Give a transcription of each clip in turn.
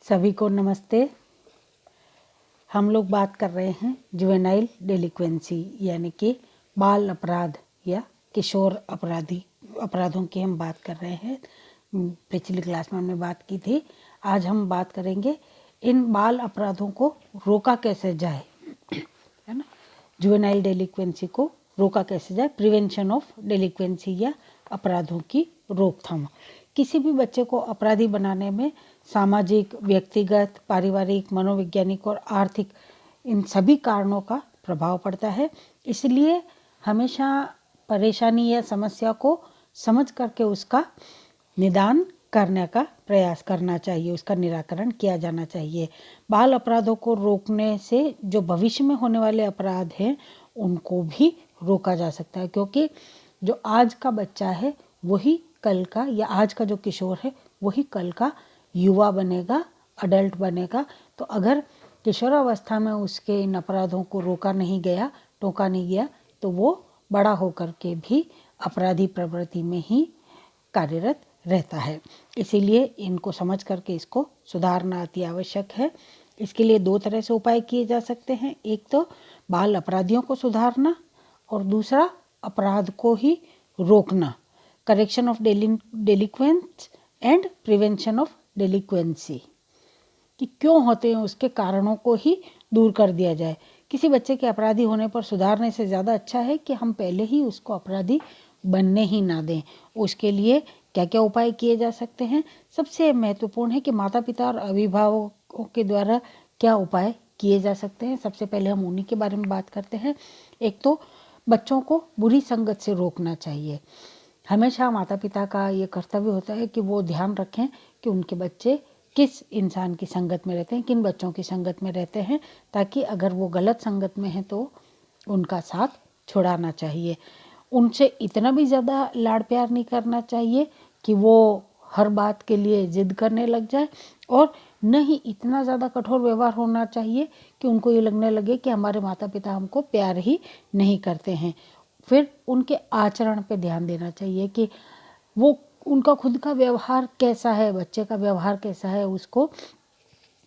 सभी को नमस्ते। हम लोग बात कर रहे हैं जुवेनाइल डेलिक्वेंसी यानी कि बाल अपराध या किशोर अपराधों की हम बात कर रहे हैं। पिछली क्लास में हमने बात की थी। आज हम बात करेंगे इन बाल अपराधों को रोका कैसे जाए, है ना। जुवेनाइल डेलिक्वेंसी को रोका कैसे जाए, प्रिवेंशन ऑफ डेलिक्वेंसी या अपराधों की रोकथाम। किसी भी बच्चे को अपराधी बनाने में सामाजिक, व्यक्तिगत, पारिवारिक, मनोवैज्ञानिक और आर्थिक इन सभी कारणों का प्रभाव पड़ता है। इसलिए हमेशा परेशानी या समस्या को समझ करके उसका निदान करने का प्रयास करना चाहिए, उसका निराकरण किया जाना चाहिए। बाल अपराधों को रोकने से जो भविष्य में होने वाले अपराध हैं उनको भी रोका जा सकता है, क्योंकि जो आज का बच्चा है वही कल का, या आज का जो किशोर है वही कल का युवा बनेगा, अडल्ट बनेगा। तो अगर किशोरावस्था में उसके इन अपराधों को रोका नहीं गया, टोका नहीं गया, तो वो बड़ा होकर के भी अपराधी प्रवृत्ति में ही कार्यरत रहता है। इसीलिए इनको समझ करके इसको सुधारना अति आवश्यक है। इसके लिए दो तरह से उपाय किए जा सकते हैं। एक तो बाल अपराधियों को सुधारना और दूसरा अपराध को ही रोकना, correction of delinquents and prevention of delinquency, कि क्यों होते हैं उसके कारणों को ही दूर कर दिया जाए। किसी बच्चे के अपराधी होने पर सुधारने से ज़्यादा अच्छा है कि हम पहले ही उसको अपराधी बनने ही ना दें। उसके लिए क्या क्या उपाय किए जा सकते हैं? सबसे महत्वपूर्ण है कि माता पिता और अभिभावकों के द्वारा क्या उपाय किए जा सकते हैं। सबसे पहले हम उन्हीं के बारे में बात करते हैं। एक तो बच्चों को बुरी संगत से रोकना चाहिए। हमेशा माता पिता का ये कर्तव्य होता है कि वो ध्यान रखें कि उनके बच्चे किस इंसान की संगत में रहते हैं, किन बच्चों की संगत में रहते हैं, ताकि अगर वो गलत संगत में हैं तो उनका साथ छुड़ाना चाहिए। उनसे इतना भी ज़्यादा लाड़ प्यार नहीं करना चाहिए कि वो हर बात के लिए जिद करने लग जाए, और न ही इतना ज़्यादा कठोर व्यवहार होना चाहिए कि उनको ये लगने लगे कि हमारे माता पिता हमको प्यार ही नहीं करते हैं। फिर उनके आचरण पे ध्यान देना चाहिए कि वो उनका खुद का व्यवहार कैसा है, बच्चे का व्यवहार कैसा है, उसको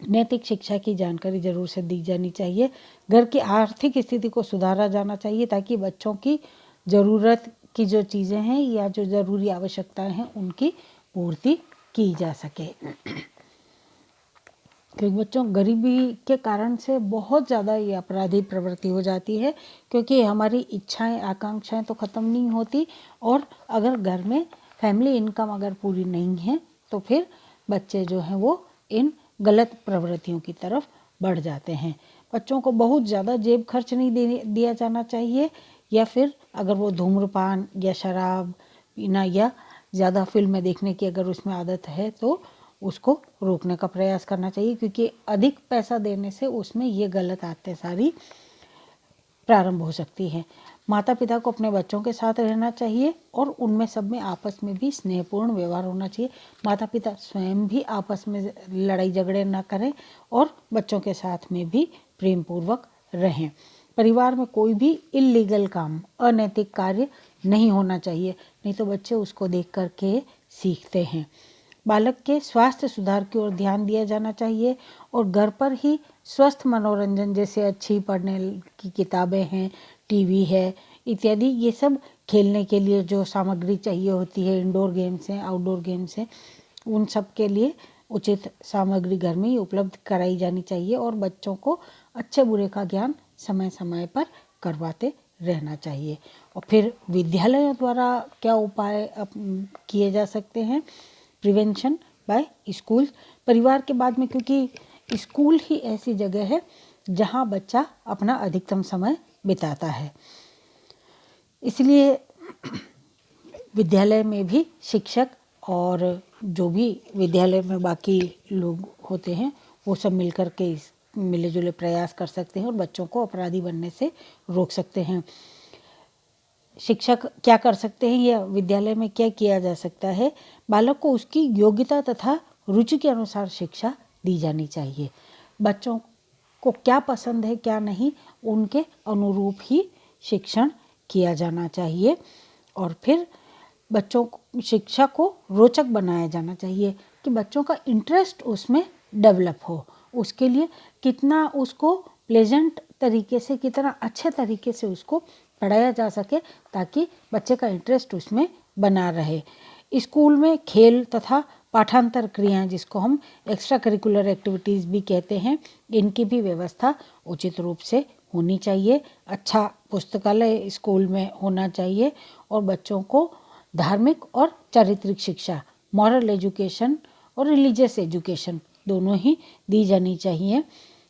नैतिक शिक्षा की जानकारी जरूर से दी जानी चाहिए। घर की आर्थिक स्थिति को सुधारा जाना चाहिए ताकि बच्चों की ज़रूरत की जो चीज़ें हैं या जो ज़रूरी आवश्यकताएं हैं उनकी पूर्ति की जा सके। क्योंकि बच्चों गरीबी के कारण से बहुत ज़्यादा ये अपराधी प्रवृत्ति हो जाती है, क्योंकि हमारी इच्छाएं आकांक्षाएं तो ख़त्म नहीं होती, और अगर घर में फैमिली इनकम अगर पूरी नहीं है तो फिर बच्चे जो हैं वो इन गलत प्रवृत्तियों की तरफ बढ़ जाते हैं। बच्चों को बहुत ज़्यादा जेब खर्च नहीं दिया जाना चाहिए, या फिर अगर वो धूम्रपान या शराब पीना या ज़्यादा फिल्में देखने की अगर उसमें आदत है तो उसको रोकने का प्रयास करना चाहिए, क्योंकि अधिक पैसा देने से उसमें ये गलत आदतें सारी प्रारंभ हो सकती हैं। माता पिता को अपने बच्चों के साथ रहना चाहिए और उनमें सब में आपस में भी स्नेहपूर्ण व्यवहार होना चाहिए। माता पिता स्वयं भी आपस में लड़ाई झगड़े ना करें और बच्चों के साथ में भी प्रेम पूर्वक रहें। परिवार में कोई भी इल्लीगल काम, अनैतिक कार्य नहीं होना चाहिए, नहीं तो बच्चे उसको देख करके सीखते हैं। बालक के स्वास्थ्य सुधार की ओर ध्यान दिया जाना चाहिए और घर पर ही स्वस्थ मनोरंजन जैसे अच्छी पढ़ने की किताबें हैं, टीवी है इत्यादि, ये सब खेलने के लिए जो सामग्री चाहिए होती है, इंडोर गेम्स हैं, आउटडोर गेम्स हैं, उन सब के लिए उचित सामग्री घर में ही उपलब्ध कराई जानी चाहिए और बच्चों को अच्छे बुरे का ज्ञान समय समय पर करवाते रहना चाहिए। और फिर विद्यालयों द्वारा क्या उपाय किए जा सकते हैं? Prevention by school. परिवार के बाद में, क्योंकि स्कूल ही ऐसी जगह है जहाँ बच्चा अपना अधिकतम समय बिताता है, इसलिए विद्यालय में भी शिक्षक और जो भी विद्यालय में बाकी लोग होते हैं वो सब मिलकर के मिले जुले प्रयास कर सकते हैं और बच्चों को अपराधी बनने से रोक सकते हैं। शिक्षक क्या कर सकते हैं या विद्यालय में क्या किया जा सकता है? बालक को उसकी योग्यता तथा रुचि के अनुसार शिक्षा दी जानी चाहिए। बच्चों को क्या पसंद है क्या नहीं, उनके अनुरूप ही शिक्षण किया जाना चाहिए। और फिर बच्चों को शिक्षा को रोचक बनाया जाना चाहिए कि बच्चों का इंटरेस्ट उसमें डेवलप हो, उसके लिए कितना उसको प्लेजेंट तरीके से, कितना अच्छे तरीके से उसको पढ़ाया जा सके ताकि बच्चे का इंटरेस्ट उसमें बना रहे। स्कूल में खेल तथा पाठांतर क्रियाएं, जिसको हम एक्स्ट्रा करिकुलर एक्टिविटीज़ भी कहते हैं, इनकी भी व्यवस्था उचित रूप से होनी चाहिए। अच्छा पुस्तकालय स्कूल में होना चाहिए और बच्चों को धार्मिक और चारित्रिक शिक्षा, मॉरल एजुकेशन और रिलीजियस एजुकेशन दोनों ही दी जानी चाहिए।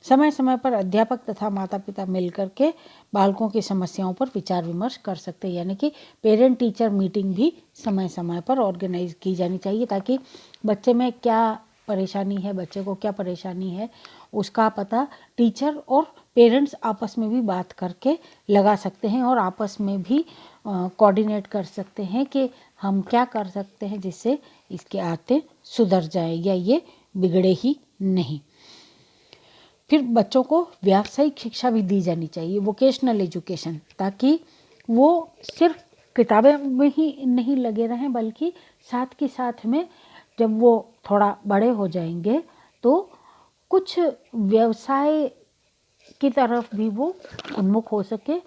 समय समय पर अध्यापक तथा माता पिता मिलकर के बालकों की समस्याओं पर विचार विमर्श कर सकते हैं, यानी कि पेरेंट टीचर मीटिंग भी समय समय पर ऑर्गेनाइज की जानी चाहिए ताकि बच्चे में क्या परेशानी है, बच्चे को क्या परेशानी है, उसका पता टीचर और पेरेंट्स आपस में भी बात करके लगा सकते हैं और आपस में भी कोऑर्डिनेट कर सकते हैं कि हम क्या कर सकते हैं जिससे इसके आदतें सुधर जाए या ये बिगड़े ही नहीं। फिर बच्चों को व्यावसायिक शिक्षा भी दी जानी चाहिए, वोकेशनल एजुकेशन, ताकि वो सिर्फ किताबें में ही नहीं लगे रहें बल्कि साथ के साथ में जब वो थोड़ा बड़े हो जाएंगे तो कुछ व्यवसाय की तरफ भी वो उन्मुख हो सके।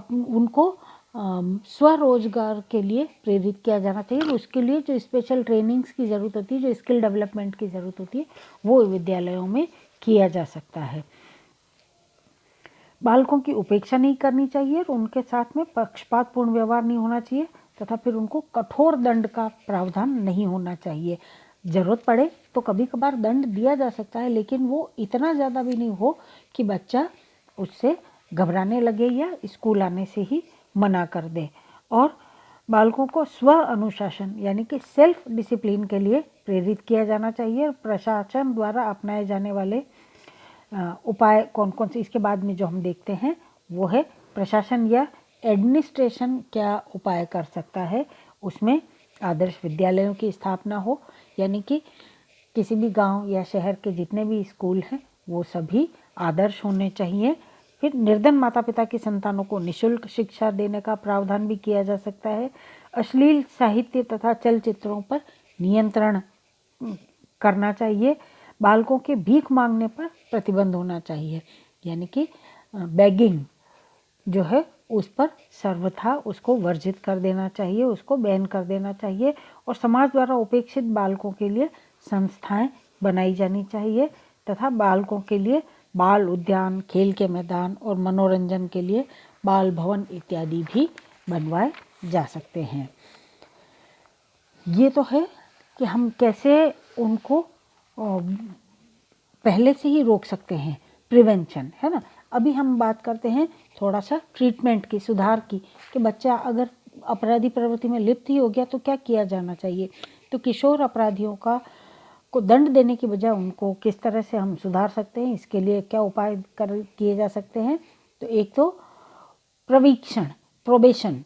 उनको स्वरोजगार के लिए प्रेरित किया जाना चाहिए। उसके लिए जो स्पेशल ट्रेनिंग्स की ज़रूरत होती है, जो स्किल डेवलपमेंट की ज़रूरत होती है, वो विद्यालयों में किया जा सकता है। बालकों की उपेक्षा नहीं करनी चाहिए और उनके साथ में पक्षपातपूर्ण व्यवहार नहीं होना चाहिए तथा फिर उनको कठोर दंड का प्रावधान नहीं होना चाहिए। ज़रूरत पड़े तो कभी कभार दंड दिया जा सकता है, लेकिन वो इतना ज़्यादा भी नहीं हो कि बच्चा उससे घबराने लगे या स्कूल आने से ही मना कर दे। और बालकों को स्व अनुशासन यानी कि सेल्फ डिसिप्लिन के लिए प्रेरित किया जाना चाहिए। प्रशासन द्वारा अपनाए जाने वाले उपाय कौन कौन से, इसके बाद में जो हम देखते हैं वो है प्रशासन या एडमिनिस्ट्रेशन क्या उपाय कर सकता है। उसमें आदर्श विद्यालयों की स्थापना हो, यानी कि किसी भी गांव या शहर के जितने भी स्कूल हैं वो सभी आदर्श होने चाहिए। फिर निर्धन माता पिता की संतानों को निःशुल्क शिक्षा देने का प्रावधान भी किया जा सकता है। अश्लील साहित्य तथा चलचित्रों पर नियंत्रण करना चाहिए। बालकों के भीख मांगने पर प्रतिबंध होना चाहिए, यानी कि बेगिंग जो है उस पर सर्वथा उसको वर्जित कर देना चाहिए, उसको बैन कर देना चाहिए। और समाज द्वारा उपेक्षित बालकों के लिए संस्थाएं बनाई जानी चाहिए तथा बालकों के लिए बाल उद्यान, खेल के मैदान और मनोरंजन के लिए बाल भवन इत्यादि भी बनवाए जा सकते हैं। ये तो है कि हम कैसे उनको पहले से ही रोक सकते हैं, प्रिवेंशन है ना। अभी हम बात करते हैं थोड़ा सा ट्रीटमेंट की, सुधार की, कि बच्चा अगर अपराधी प्रवृत्ति में लिप्त ही हो गया तो क्या किया जाना चाहिए। तो किशोर अपराधियों को दंड देने की बजाय उनको किस तरह से हम सुधार सकते हैं, इसके लिए क्या उपाय किए जा सकते हैं। तो एक तो प्रशिक्षण, प्रोबेशन।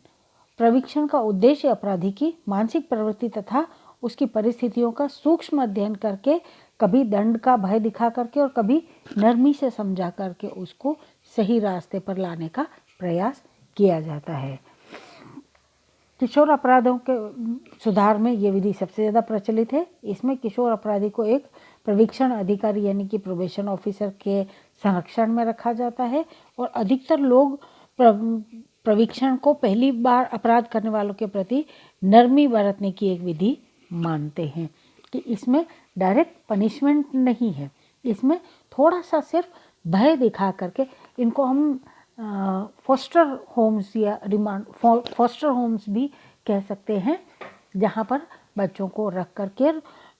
प्रशिक्षण का उद्देश्य अपराधी की मानसिक प्रवृत्ति तथा उसकी परिस्थितियों का सूक्ष्म अध्ययन करके, कभी दंड का भय दिखा करके और कभी नरमी से समझा करके उसको सही रास्ते पर लाने का प्रयास किया जाता है। किशोर अपराधों के सुधार में ये विधि सबसे ज़्यादा प्रचलित है। इसमें किशोर अपराधी को एक प्रशिक्षण अधिकारी यानी कि प्रोबेशन ऑफिसर के संरक्षण में रखा जाता है और अधिकतर लोग प्रशिक्षण को पहली बार अपराध करने वालों के प्रति नरमी बरतने की एक विधि मानते हैं कि इसमें डायरेक्ट पनिशमेंट नहीं है, इसमें थोड़ा सा सिर्फ भय दिखा करके इनको हम फॉस्टर होम्स या रिमांड फॉस्टर होम्स भी कह सकते हैं, जहाँ पर बच्चों को रख करके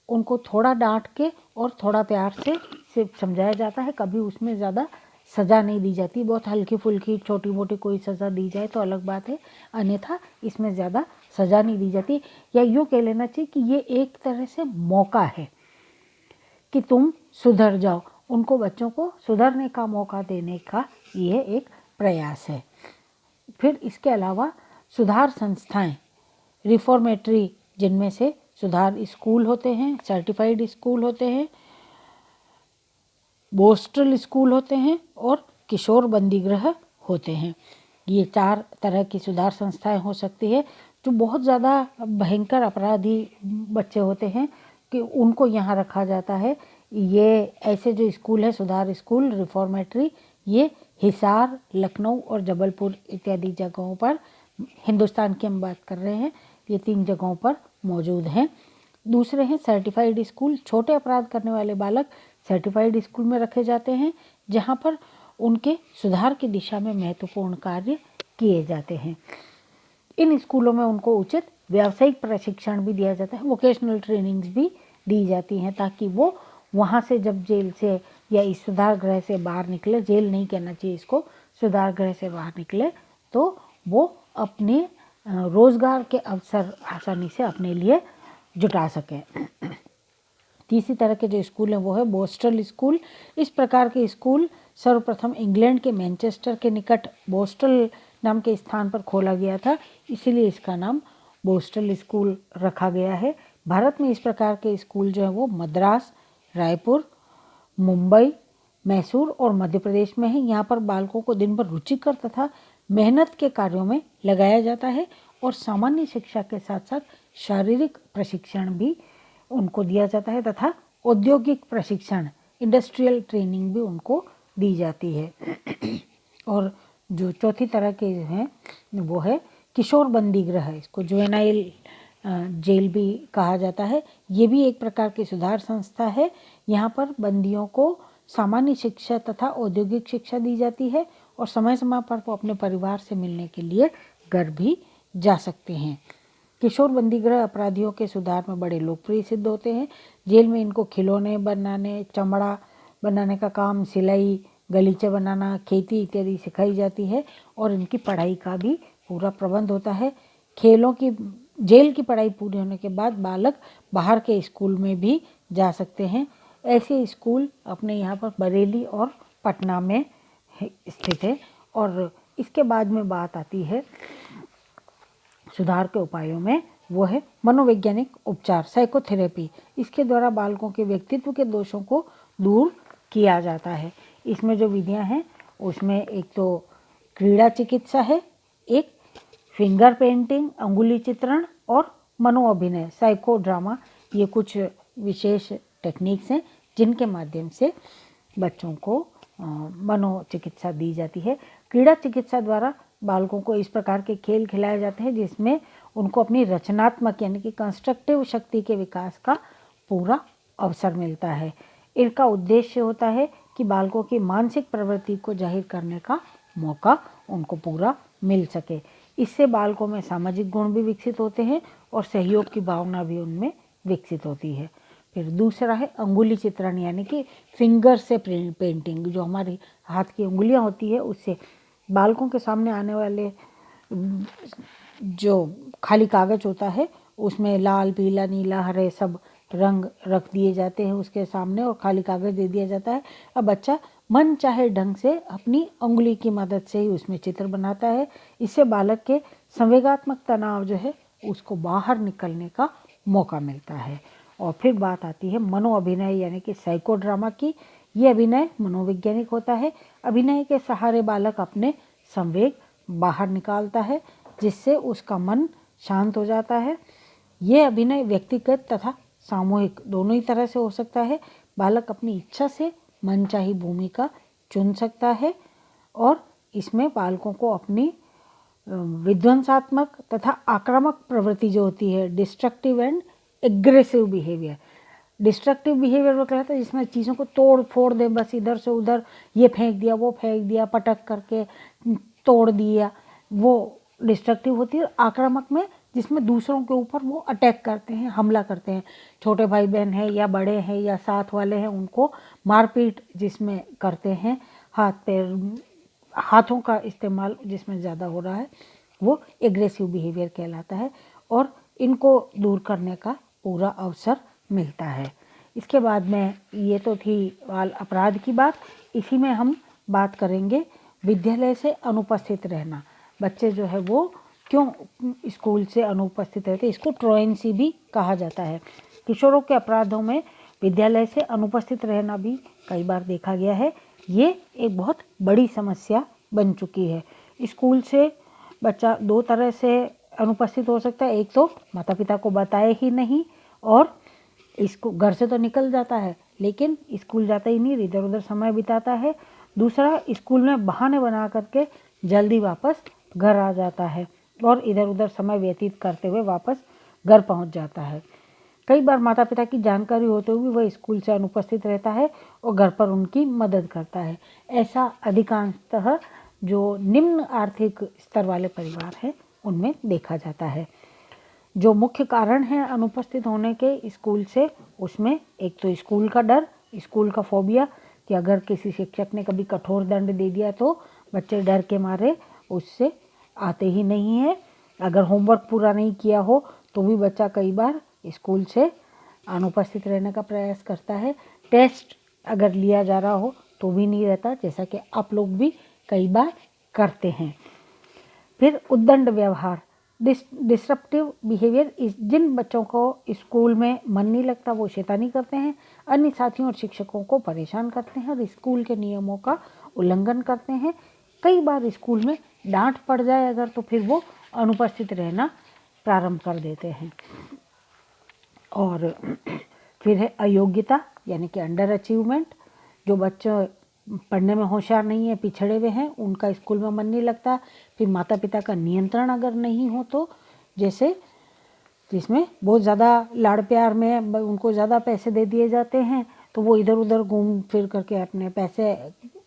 उनको थोड़ा डांट के और थोड़ा प्यार से सिर्फ समझाया जाता है। कभी उसमें ज़्यादा सज़ा नहीं दी जाती, बहुत हल्की फुल्की छोटी मोटी कोई सज़ा दी जाए तो अलग बात है, अन्यथा इसमें ज़्यादा सज़ा नहीं दी जाती। या यूँ कह लेना चाहिए कि ये एक तरह से मौका है कि तुम सुधर जाओ, उनको बच्चों को सुधरने का मौका देने का ये एक प्रयास है। फिर इसके अलावा सुधार संस्थाएं, रिफॉर्मेटरी, जिनमें से सुधार स्कूल होते हैं, सर्टिफाइड स्कूल होते हैं, बोस्टल स्कूल होते हैं और किशोर बंदी गृह होते हैं। ये 4 तरह की सुधार संस्थाएं हो सकती है। जो बहुत ज़्यादा भयंकर अपराधी बच्चे होते हैं कि उनको यहाँ रखा जाता है। ये ऐसे जो स्कूल है, सुधार स्कूल, रिफॉर्मेटरी, ये हिसार, लखनऊ और जबलपुर इत्यादि जगहों पर, हिंदुस्तान की हम बात कर रहे हैं, ये 3 जगहों पर मौजूद हैं। दूसरे हैं सर्टिफाइड स्कूल। छोटे अपराध करने वाले बालक सर्टिफाइड स्कूल में रखे जाते हैं, जहाँ पर उनके सुधार की दिशा में महत्वपूर्ण कार्य किए जाते हैं। इन स्कूलों में उनको उचित व्यावसायिक प्रशिक्षण भी दिया जाता है, वोकेशनल ट्रेनिंग्स भी दी जाती हैं, ताकि वो वहाँ से जब जेल से या इस सुधार गृह से बाहर निकले, जेल नहीं कहना चाहिए इसको, सुधार गृह से बाहर निकले, तो वो अपने रोजगार के अवसर आसानी से अपने लिए जुटा सकें। तीसरी तरह के जो स्कूल हैं वो है बोस्टल स्कूल। इस प्रकार के स्कूल सर्वप्रथम इंग्लैंड के मैनचेस्टर के निकट बोस्टल नाम के स्थान पर खोला गया था, इसीलिए इसका नाम बोस्टल स्कूल रखा गया है। भारत में इस प्रकार के स्कूल जो है वो मद्रास, रायपुर, मुंबई, मैसूर और मध्य प्रदेश में है। यहाँ पर बालकों को दिन भर रुचिकर तथा मेहनत के कार्यों में लगाया जाता है और सामान्य शिक्षा के साथ साथ शारीरिक प्रशिक्षण भी उनको दिया जाता है तथा औद्योगिक प्रशिक्षण, इंडस्ट्रियल ट्रेनिंग भी उनको दी जाती है। और जो चौथी तरह के हैं वो है किशोर बंदी गृह, इसको जुवेनाइल जेल भी कहा जाता है। ये भी एक प्रकार की सुधार संस्था है। यहाँ पर बंदियों को सामान्य शिक्षा तथा औद्योगिक शिक्षा दी जाती है और समय समय पर वो अपने परिवार से मिलने के लिए घर भी जा सकते हैं। किशोर बंदी गृह अपराधियों के सुधार में बड़े लोकप्रिय सिद्ध होते हैं। जेल में इनको खिलौने बनाने, चमड़ा बनाने का काम, सिलाई, गलीचे बनाना, खेती इत्यादि सिखाई जाती है और इनकी पढ़ाई का भी पूरा प्रबंध होता है। जेल की पढ़ाई पूरी होने के बाद बालक बाहर के स्कूल में भी जा सकते हैं। ऐसे स्कूल अपने यहाँ पर बरेली और पटना में स्थित है। और इसके बाद में बात आती है सुधार के उपायों में, वो है मनोवैज्ञानिक उपचार, साइकोथेरेपी। इसके द्वारा बालकों के व्यक्तित्व के दोषों को दूर किया जाता है। इसमें जो विधियां हैं उसमें एक तो क्रीड़ा चिकित्सा है, एक फिंगर पेंटिंग, अंगुली चित्रण और मनोअभिनय, साइको ड्रामा। ये कुछ विशेष टेक्निक्स हैं जिनके माध्यम से बच्चों को मनोचिकित्सा दी जाती है। क्रीड़ा चिकित्सा द्वारा बालकों को इस प्रकार के खेल खिलाए जाते हैं जिसमें उनको अपनी रचनात्मक यानी कि कंस्ट्रक्टिव शक्ति के विकास का पूरा अवसर मिलता है। इनका उद्देश्य होता है कि बालकों की मानसिक प्रवृत्ति को जाहिर करने का मौका उनको पूरा मिल सके। इससे बालकों में सामाजिक गुण भी विकसित होते हैं और सहयोग की भावना भी उनमें विकसित होती है। फिर दूसरा है अंगुली चित्रण यानी कि फिंगर से पेंटिंग। जो हमारी हाथ की उंगलियां होती है उससे बालकों के सामने आने वाले जो खाली कागज होता है उसमें लाल, पीला, नीला, हरे सब रंग रख दिए जाते हैं उसके सामने और खाली कागज दे दिया जाता है। अब बच्चा मन चाहे ढंग से अपनी उंगली की मदद से ही उसमें चित्र बनाता है। इससे बालक के संवेगात्मक तनाव जो है उसको बाहर निकलने का मौका मिलता है। और फिर बात आती है मनोअभिनय यानी कि साइको ड्रामा की। ये अभिनय मनोवैज्ञानिक होता है। अभिनय के सहारे बालक अपने संवेग बाहर निकालता है जिससे उसका मन शांत हो जाता है। ये अभिनय व्यक्तिगत तथा सामूहिक दोनों ही तरह से हो सकता है। बालक अपनी इच्छा से मनचाही भूमिका चुन सकता है और इसमें बालकों को अपनी विध्वंसात्मक तथा आक्रामक प्रवृत्ति जो होती है, destructive and aggressive behaviour. Destructive behaviour वो कहलाता है जिसमें चीज़ों को तोड़ फोड़ दे, बस इधर से उधर ये फेंक दिया, वो फेंक दिया, पटक करके तोड़ दिया, वो डिस्ट्रक्टिव होती है। आक्रामक में जिसमें दूसरों के ऊपर वो अटैक करते हैं, हमला करते हैं। छोटे भाई बहन हैं या बड़े हैं या साथ वाले हैं उनको मारपीट जिसमें करते हैं, हाथों का इस्तेमाल जिसमें ज़्यादा हो रहा है वो एग्रेसिव बिहेवियर कहलाता है और इनको दूर करने का पूरा अवसर मिलता है। इसके बाद में ये तो थी बाल अपराध की बात। इसी में हम बात करेंगे विद्यालय से अनुपस्थित रहना। बच्चे जो है वो क्यों स्कूल से अनुपस्थित रहते हैं, इसको ट्रोएंसी भी कहा जाता है। किशोरों के अपराधों में विद्यालय से अनुपस्थित रहना भी कई बार देखा गया है। ये एक बहुत बड़ी समस्या बन चुकी है। स्कूल से बच्चा दो तरह से अनुपस्थित हो सकता है। एक तो माता पिता को बताए ही नहीं और इसको घर से तो निकल जाता है लेकिन स्कूल जाता ही नहीं, इधर उधर समय बिताता है। दूसरा, स्कूल में बहाने बना करके जल्दी वापस घर आ जाता है और इधर उधर समय व्यतीत करते हुए वापस घर पहुंच जाता है। कई बार माता पिता की जानकारी होते हुए वह स्कूल से अनुपस्थित रहता है और घर पर उनकी मदद करता है। ऐसा अधिकांशतः जो निम्न आर्थिक स्तर वाले परिवार हैं उनमें देखा जाता है। जो मुख्य कारण है अनुपस्थित होने के स्कूल से, उसमें एक तो स्कूल का डर, स्कूल का फोबिया कि अगर किसी शिक्षक ने कभी कठोर दंड दे दिया तो बच्चे डर के मारे उससे आते ही नहीं है। अगर होमवर्क पूरा नहीं किया हो तो भी बच्चा कई बार स्कूल से अनुपस्थित रहने का प्रयास करता है। टेस्ट अगर लिया जा रहा हो तो भी नहीं रहता, जैसा कि आप लोग भी कई बार करते हैं। फिर उद्दंड व्यवहार, डिसरप्टिव बिहेवियर, जिन बच्चों को स्कूल में मन नहीं लगता वो शैतानी करते हैं, अन्य साथियों और शिक्षकों को परेशान करते हैं और स्कूल के नियमों का उल्लंघन करते हैं। कई बार स्कूल में डांट पड़ जाए अगर तो फिर वो अनुपस्थित रहना प्रारंभ कर देते हैं। और फिर है अयोग्यता यानी कि अंडर अचीवमेंट, जो बच्चे पढ़ने में होशियार नहीं है, पिछड़े हुए हैं, उनका स्कूल में मन नहीं लगता। फिर माता पिता का नियंत्रण अगर नहीं हो तो, जैसे जिसमें बहुत ज़्यादा लाड़ प्यार में उनको ज़्यादा पैसे दे दिए जाते हैं तो वो इधर उधर घूम फिर करके अपने पैसे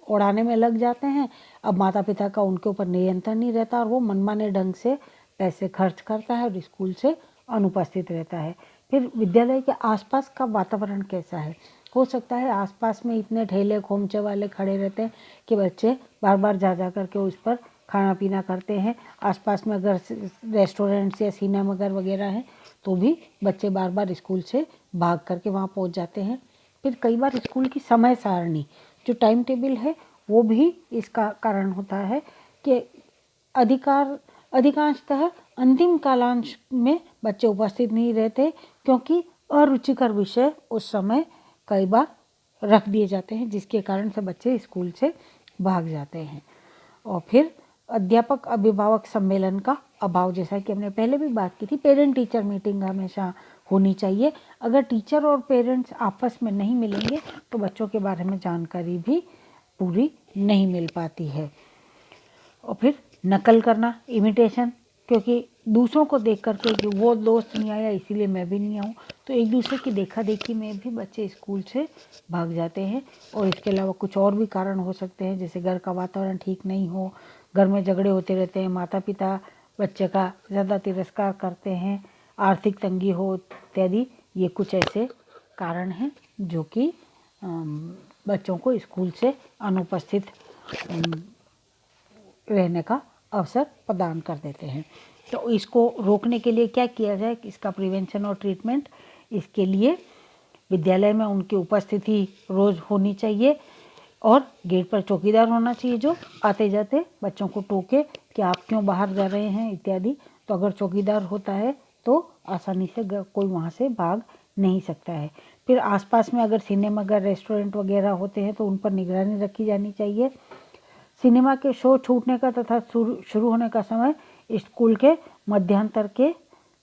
उड़ाने में लग जाते हैं। अब माता पिता का उनके ऊपर नियंत्रण नहीं रहता और वो मनमाने ढंग से पैसे खर्च करता है और स्कूल से अनुपस्थित रहता है। फिर विद्यालय के आसपास का वातावरण कैसा है, हो सकता है आसपास में इतने ठेले खोमचे वाले खड़े रहते हैं कि बच्चे बार बार जा करके उस पर खाना पीना करते हैं। आसपास में अगर रेस्टोरेंट्स या सिनेमा घर वगैरह हैं तो भी बच्चे बार बार स्कूल से भाग करके वहाँ पहुँच जाते हैं। फिर कई बार स्कूल की समय सारणी, जो टाइम टेबल है, वो भी इसका कारण होता है कि अधिकांशतः अंतिम कालांश में बच्चे उपस्थित नहीं रहते क्योंकि अरुचिकर विषय उस समय कई बार रख दिए जाते हैं, जिसके कारण से बच्चे स्कूल से भाग जाते हैं। और फिर अध्यापक अभिभावक सम्मेलन का अभाव, जैसा कि हमने पहले भी बात की थी, पेरेंट टीचर मीटिंग हमेशा होनी चाहिए। अगर टीचर और पेरेंट्स आपस में नहीं मिलेंगे तो बच्चों के बारे में जानकारी भी पूरी नहीं मिल पाती है। और फिर नकल करना, इमिटेशन, क्योंकि दूसरों को देख करके कि वो दोस्त नहीं आया इसीलिए मैं भी नहीं आऊँ, तो एक दूसरे की देखा देखी में भी बच्चे स्कूल से भाग जाते हैं। और इसके अलावा कुछ और भी कारण हो सकते हैं, जैसे घर का वातावरण ठीक नहीं हो, घर में झगड़े होते रहते हैं, माता पिता बच्चे का ज़्यादा तिरस्कार करते हैं, आर्थिक तंगी हो इत्यादि। ये कुछ ऐसे कारण हैं जो कि बच्चों को स्कूल से अनुपस्थित रहने का अवसर प्रदान कर देते हैं। तो इसको रोकने के लिए क्या किया जाए, इसका प्रिवेंशन और ट्रीटमेंट, इसके लिए विद्यालय में उनकी उपस्थिति रोज़ होनी चाहिए और गेट पर चौकीदार होना चाहिए जो आते जाते बच्चों को टोके कि आप क्यों बाहर जा रहे हैं इत्यादि। तो अगर चौकीदार होता है तो आसानी से कोई वहाँ से भाग नहीं सकता है। फिर आसपास में अगर सिनेमा घर, रेस्टोरेंट वगैरह होते हैं तो उन पर निगरानी रखी जानी चाहिए। सिनेमा के शो छूटने का तथा शुरू होने का समय स्कूल के मध्यांतर के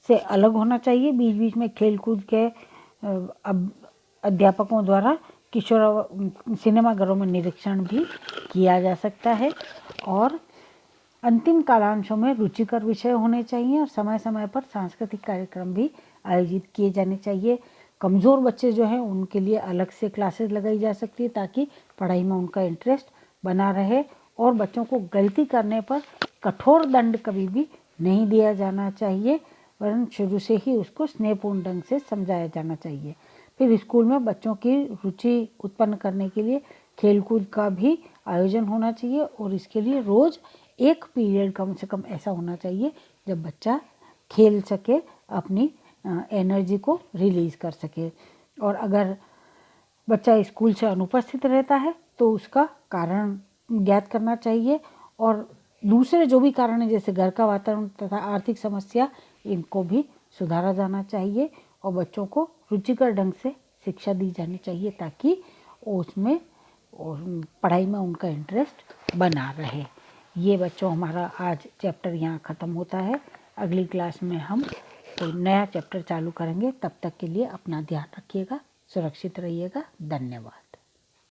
से अलग होना चाहिए। बीच बीच में खेलकूद के अध्यापकों द्वारा किशोर सिनेमाघरों में निरीक्षण भी किया जा सकता है। और अंतिम कालांशों में रुचिकर विषय होने चाहिए और समय समय पर सांस्कृतिक कार्यक्रम भी आयोजित किए जाने चाहिए। कमज़ोर बच्चे जो हैं उनके लिए अलग से क्लासेस लगाई जा सकती है ताकि पढ़ाई में उनका इंटरेस्ट बना रहे। और बच्चों को गलती करने पर कठोर दंड कभी भी नहीं दिया जाना चाहिए, वरन शुरू से ही उसको स्नेहपूर्ण ढंग से समझाया जाना चाहिए। फिर स्कूल में बच्चों की रुचि उत्पन्न करने के लिए खेलकूद का भी आयोजन होना चाहिए और इसके लिए रोज़ एक पीरियड कम से कम ऐसा होना चाहिए जब बच्चा खेल सके, अपनी एनर्जी को रिलीज़ कर सके। और अगर बच्चा स्कूल से अनुपस्थित रहता है तो उसका कारण ज्ञात करना चाहिए और दूसरे जो भी कारण है जैसे घर का वातावरण तथा आर्थिक समस्या, इनको भी सुधारा जाना चाहिए और बच्चों को रुचिकर ढंग से शिक्षा दी जानी चाहिए ताकि उसमें और पढ़ाई में उनका इंटरेस्ट बना रहे। ये बच्चों हमारा आज चैप्टर यहाँ ख़त्म होता है। अगली क्लास में हम कोई नया चैप्टर चालू करेंगे। तब तक के लिए अपना ध्यान रखिएगा, सुरक्षित रहिएगा। धन्यवाद।